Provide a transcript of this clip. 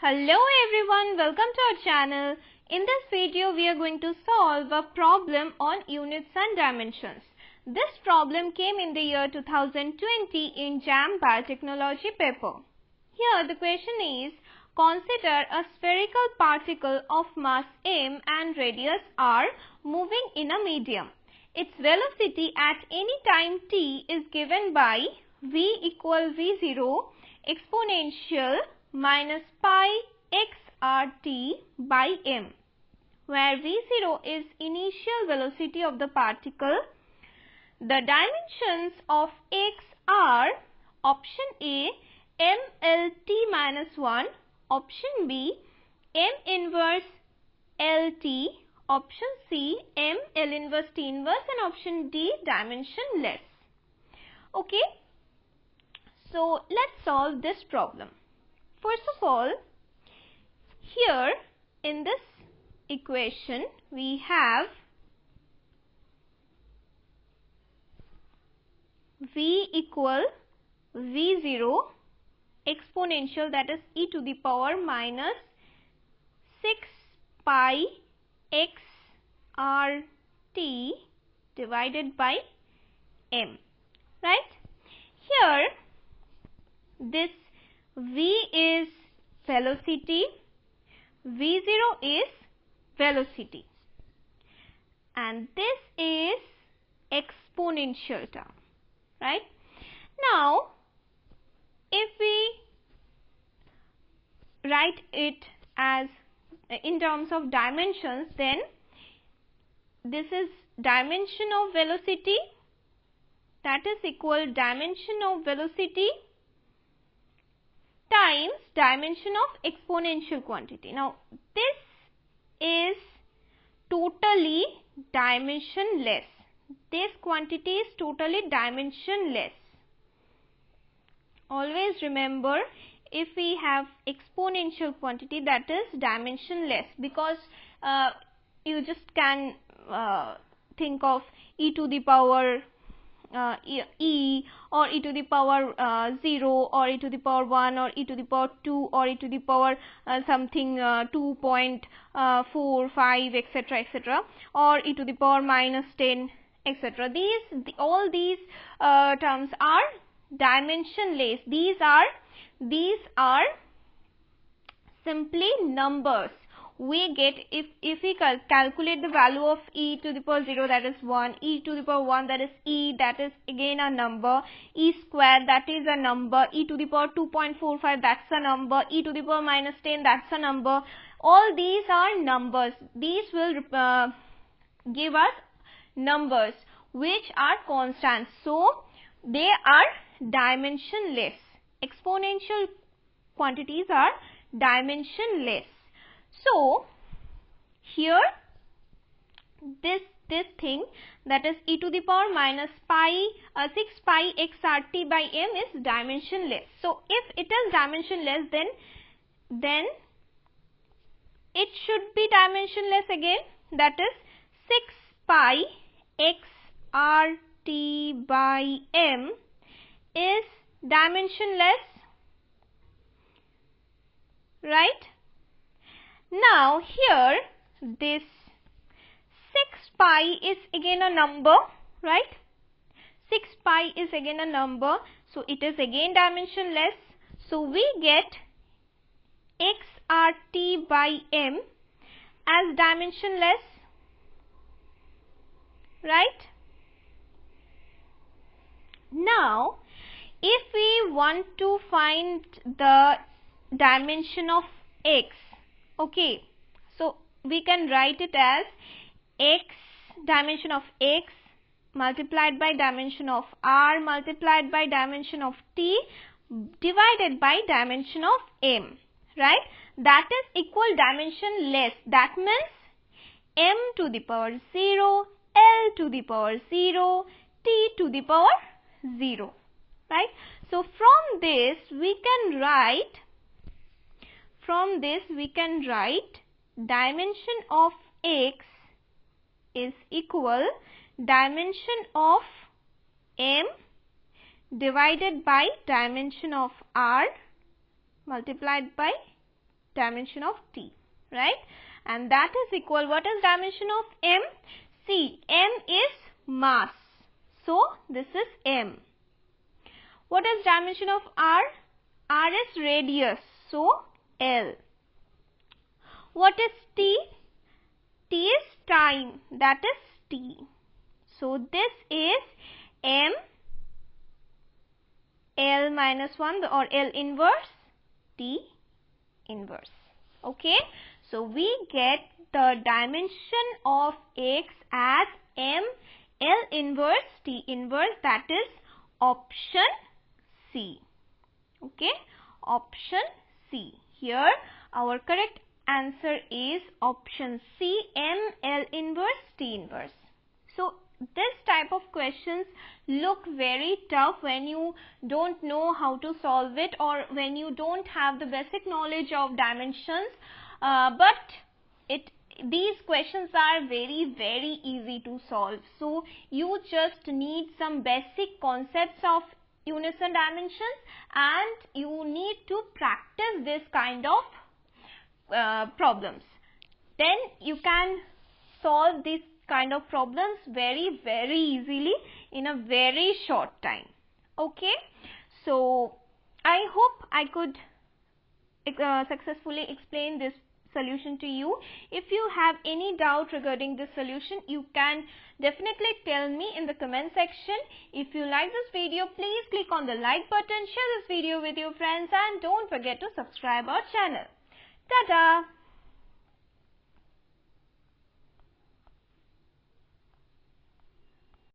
Hello everyone, welcome to our channel. In this video, we are going to solve a problem on units and dimensions. This problem came in the year 2020 in JAM Biotechnology paper. Here the question is, consider a spherical particle of mass m and radius r moving in a medium. Its velocity at any time t is given by v equal v0 exponential minus pi xrt by m, where v0 is initial velocity of the particle. The dimensions of x are option A mlt minus 1, option B m inverse lt, option C m L inverse T inverse, and option D dimensionless. Okay, so let's solve this problem. First of all, here in this equation we have v equal v0 exponential, that is e to the power minus 6 pi x r t divided by m, right? Here this v is velocity, v0 is velocity, and this is exponential term, right? Now if we write it as in terms of dimensions, then this is dimension of velocity, that is equal dimension of velocity times dimension of exponential quantity. Now this is totally dimensionless. This quantity is totally dimensionless. Always remember, if we have exponential quantity, that is dimensionless, because you just can think of e to the power e or e to the power 0 or e to the power 1 or e to the power 2 or e to the power something 2.45 etc etc, or e to the power minus 10 etc. All these terms are dimensionless. These are simply numbers we get if we calculate the value of e to the power 0, that is 1, e to the power 1, that is e, that is again a number, e square, that is a number, e to the power 2.45, that's a number, e to the power minus 10, that's a number. All these are numbers. These will give us numbers which are constant, so they are dimensionless. Exponential quantities are dimensionless. So here this thing, that is e to the power minus 6 pi xrt by m, is dimensionless. So if it is dimensionless, then it should be dimensionless again, that is 6 pi xrt by m is dimensionless, right? Now here this 6 pi is again a number, right? 6 pi is again a number, so it is again dimensionless. So we get xrt by m as dimensionless, right? Now if we want to find the dimension of x, okay, so we can write it as x, dimension of x multiplied by dimension of r multiplied by dimension of t divided by dimension of m, right? That is equal dimensionless. That means m to the power 0, l to the power 0, t to the power 0, right? So from this we can write dimension of x is equal dimension of m divided by dimension of r multiplied by dimension of T, right? And that is equal, what is dimension of M? See, M is mass, so this is M. What is dimension of R? R is radius, so L. What is T? T is time, that is T. So this is M L minus 1 or L inverse T inverse. Okay, so we get the dimension of X as M L inverse T inverse, that is option C. Okay, option C. Here our correct answer is option C, M L inverse T inverse. So this type of questions look very tough when you don't know how to solve it, or when you don't have the basic knowledge of dimensions, but these questions are very easy to solve. So you just need some basic concepts of units and dimensions, and you need to practice this kind of problems. Then you can solve this kind of problems very easily in a very short time. Okay, so I hope I could successfully explain this solution to you. If you have any doubt regarding this solution, you can definitely tell me in the comment section. If you like this video, please click on the like button, share this video with your friends, and don't forget to subscribe our channel. Ta-da!